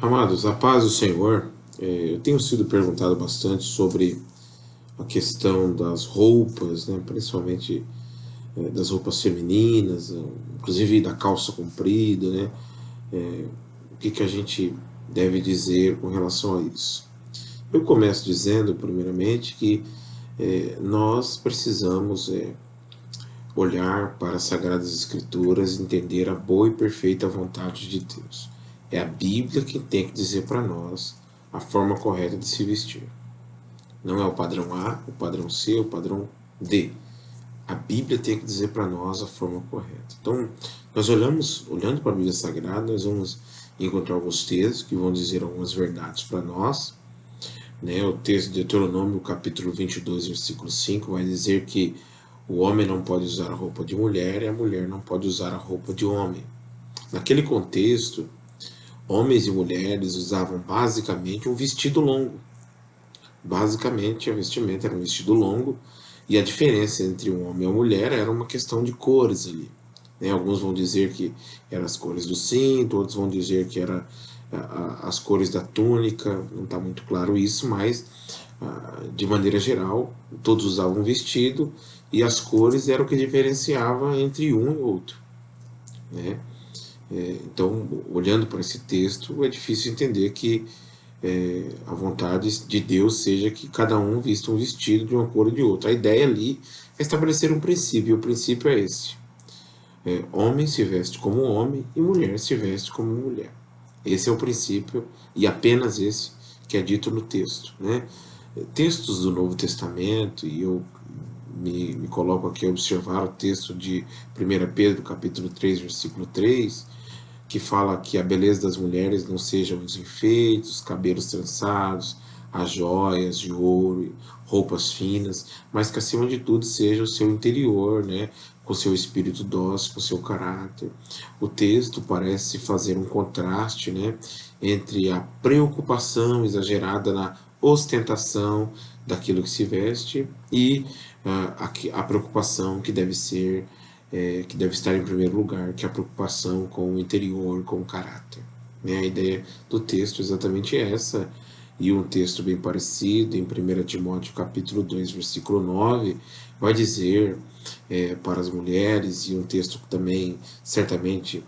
Amados, a paz do Senhor. Eu tenho sido perguntado bastante sobre a questão das roupas, né, principalmente das roupas femininas, inclusive da calça comprida, né, o que a gente deve dizer com relação a isso. Eu começo dizendo, primeiramente, que nós precisamos olhar para as Sagradas Escrituras e entender a boa e perfeita vontade de Deus. É a Bíblia que tem que dizer para nós a forma correta de se vestir. Não é o padrão A, o padrão C, o padrão D. A Bíblia tem que dizer para nós a forma correta. Então, nós olhando para a Bíblia Sagrada, nós vamos encontrar alguns textos que vão dizer algumas verdades para nós. Né? O texto de Deuteronômio, capítulo 22, versículo 5, vai dizer que o homem não pode usar a roupa de mulher e a mulher não pode usar a roupa de homem. Naquele contexto, homens e mulheres usavam basicamente um vestido longo. Basicamente, a vestimenta era um vestido longo e a diferença entre um homem e uma mulher era uma questão de cores ali. Né? Alguns vão dizer que eram as cores do cinto, outros vão dizer que eram as cores da túnica, não está muito claro isso, mas de maneira geral, todos usavam um vestido e as cores eram o que diferenciava entre um e outro. Né? Então, olhando para esse texto, é difícil entender que a vontade de Deus seja que cada um vista um vestido de uma cor ou de outra. A ideia ali é estabelecer um princípio, e o princípio é esse. Homem se veste como homem e mulher se veste como mulher. Esse é o princípio, e apenas esse, que é dito no texto. Né? Textos do Novo Testamento, e eu me coloco aqui a observar o texto de 1 Pedro, capítulo 3, versículo 3, que fala que a beleza das mulheres não sejam os enfeites, os cabelos trançados, as joias de ouro, roupas finas, mas que acima de tudo seja o seu interior, né, com seu espírito dócil, com seu caráter. O texto parece fazer um contraste, né, entre a preocupação exagerada na ostentação daquilo que se veste e a preocupação que deve ser que deve estar em primeiro lugar, que é a preocupação com o interior, com o caráter. Né? A ideia do texto é exatamente essa, e um texto bem parecido, em 1 Timóteo capítulo 2, versículo 9, vai dizer para as mulheres, e um texto que também certamente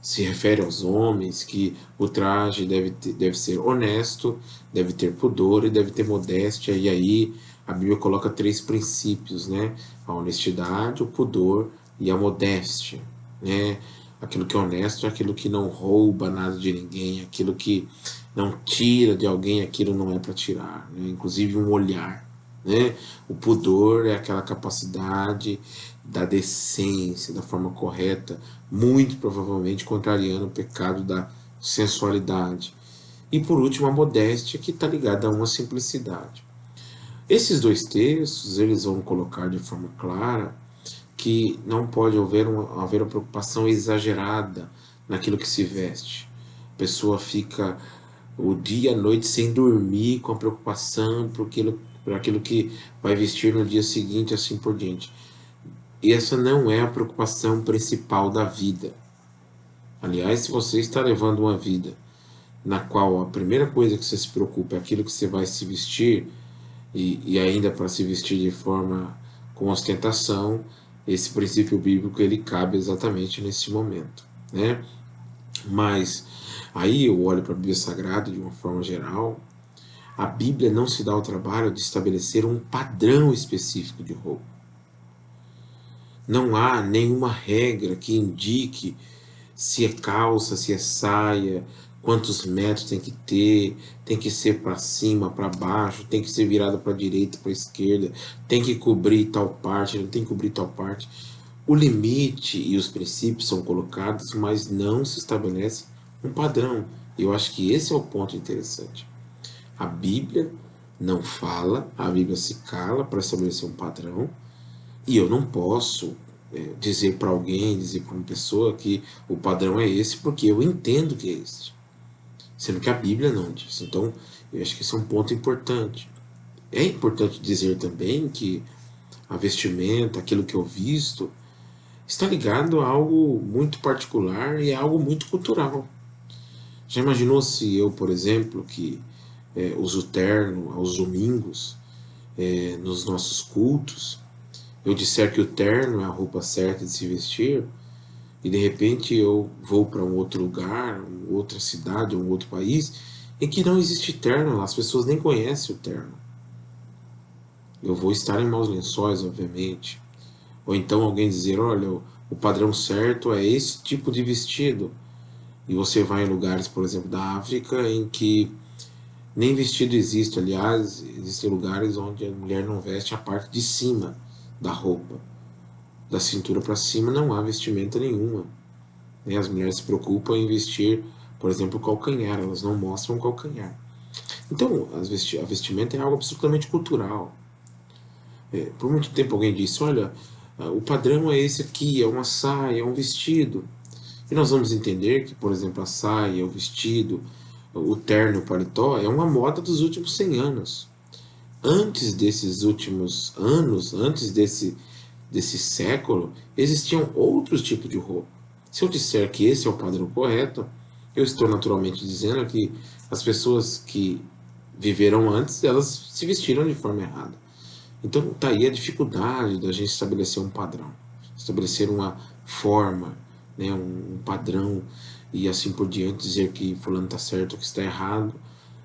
se refere aos homens, que o traje deve ser honesto, deve ter pudor e deve ter modéstia, e aí a Bíblia coloca três princípios, né? A honestidade, o pudor e a modéstia, né? Aquilo que é honesto é aquilo que não rouba nada de ninguém, aquilo que não tira de alguém, aquilo não é para tirar, né? Inclusive um olhar, né? O pudor é aquela capacidade da decência, da forma correta, muito provavelmente contrariando o pecado da sensualidade. E por último, a modéstia, que está ligada a uma simplicidade. Esses dois textos, eles vão colocar de forma clara que não pode haver uma preocupação exagerada naquilo que se veste. A pessoa fica o dia e a noite sem dormir com a preocupação por aquilo que vai vestir no dia seguinte, assim por diante. E essa não é a preocupação principal da vida. Aliás, se você está levando uma vida na qual a primeira coisa que você se preocupa é aquilo que você vai se vestir, e ainda para se vestir de forma com ostentação, esse princípio bíblico ele cabe exatamente nesse momento, né? Mas aí eu olho para a Bíblia Sagrada de uma forma geral, a Bíblia não se dá o trabalho de estabelecer um padrão específico de roupa. Não há nenhuma regra que indique se é calça, se é saia, quantos metros tem que ser para cima, para baixo, tem que ser virado para a direita, para a esquerda, tem que cobrir tal parte, não tem que cobrir tal parte. O limite e os princípios são colocados, mas não se estabelece um padrão. Eu acho que esse é o ponto interessante. A Bíblia não fala, a Bíblia se cala para estabelecer um padrão, e eu não posso dizer para alguém, dizer para uma pessoa que o padrão é esse, porque eu entendo que é esse. Sendo que a Bíblia não diz. Então, eu acho que esse é um ponto importante. É importante dizer também que a vestimenta, aquilo que eu visto, está ligado a algo muito particular e a algo muito cultural. Já imaginou se eu, por exemplo, que uso terno aos domingos, nos nossos cultos, eu disser que o terno é a roupa certa de se vestir, e de repente eu vou para um outro lugar, uma outra cidade, um outro país, em que não existe terno, as pessoas nem conhecem o terno. Eu vou estar em maus lençóis, obviamente. Ou então alguém dizer, olha, o padrão certo é esse tipo de vestido. E você vai em lugares, por exemplo, da África, em que nem vestido existe. Aliás, existem lugares onde a mulher não veste a parte de cima da roupa. Da cintura para cima não há vestimenta nenhuma. Né? As mulheres se preocupam em vestir, por exemplo, o calcanhar, elas não mostram o calcanhar. Então, a vestimenta é algo absolutamente cultural. Por muito tempo alguém disse, olha, o padrão é esse aqui, é uma saia, é um vestido. E nós vamos entender que, por exemplo, a saia, o vestido, o terno, o paletó, é uma moda dos últimos 100 anos. Antes desses últimos anos, antes desse século, existiam outros tipos de roupa. Se eu disser que esse é o padrão correto, eu estou naturalmente dizendo que as pessoas que viveram antes, elas se vestiram de forma errada. Então está aí a dificuldade da gente estabelecer um padrão, estabelecer uma forma, né, um padrão e assim por diante, dizer que fulano está certo ou que está errado,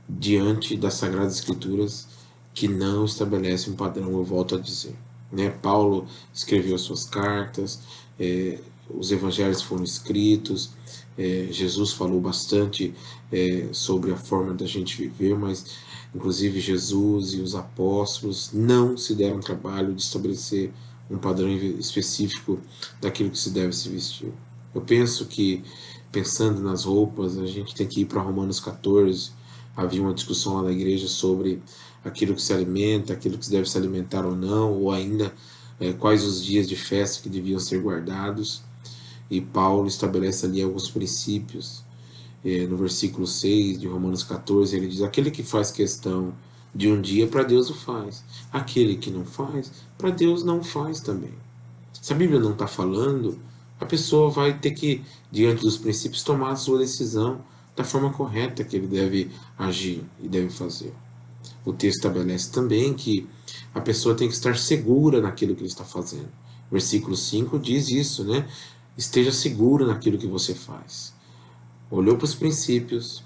diante das Sagradas Escrituras que não estabelece um padrão, eu volto a dizer. Né? Paulo escreveu as suas cartas, os evangelhos foram escritos, Jesus falou bastante sobre a forma da gente viver, mas inclusive Jesus e os apóstolos não se deram trabalho de estabelecer um padrão específico daquilo que se deve se vestir. Eu penso que, pensando nas roupas, a gente tem que ir para Romanos 14. Havia uma discussão lá na igreja sobre aquilo que se alimenta, aquilo que se deve se alimentar ou não, ou ainda quais os dias de festa que deviam ser guardados. E Paulo estabelece ali alguns princípios. No versículo 6 de Romanos 14, ele diz: aquele que faz questão de um dia, para Deus o faz. Aquele que não faz, para Deus não faz também. Se a Bíblia não está falando, a pessoa vai ter que, diante dos princípios, tomar a sua decisão da forma correta que ele deve agir e deve fazer. O texto estabelece também que a pessoa tem que estar segura naquilo que ele está fazendo. Versículo 5 diz isso, né? Esteja seguro naquilo que você faz. Olhou para os princípios,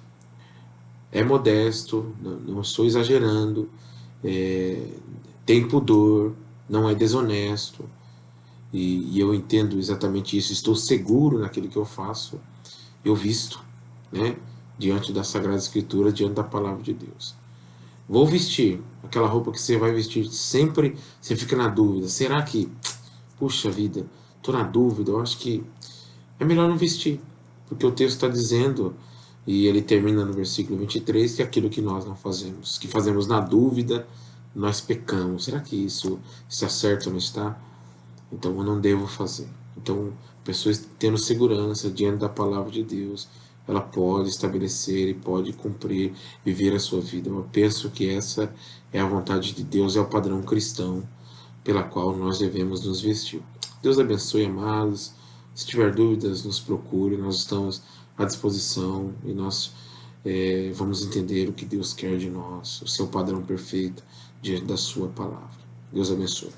é modesto, não estou exagerando, tem pudor, não é desonesto, e eu entendo exatamente isso, estou seguro naquilo que eu faço, eu visto, né, diante da Sagrada Escritura, diante da Palavra de Deus. Vou vestir aquela roupa que você vai vestir sempre, você fica na dúvida, será que, puxa vida, estou na dúvida, eu acho que é melhor não vestir, porque o texto está dizendo, e ele termina no versículo 23, que aquilo que nós não fazemos, que fazemos na dúvida, nós pecamos. Será que isso está certo ou não está? Então eu não devo fazer. Então, pessoas tendo segurança diante da palavra de Deus, ela pode estabelecer e pode cumprir, viver a sua vida. Eu penso que essa é a vontade de Deus, é o padrão cristão pela qual nós devemos nos vestir. Deus abençoe, amados. Se tiver dúvidas, nos procure, nós estamos à disposição e nós vamos entender o que Deus quer de nós, o seu padrão perfeito diante da sua palavra. Deus abençoe.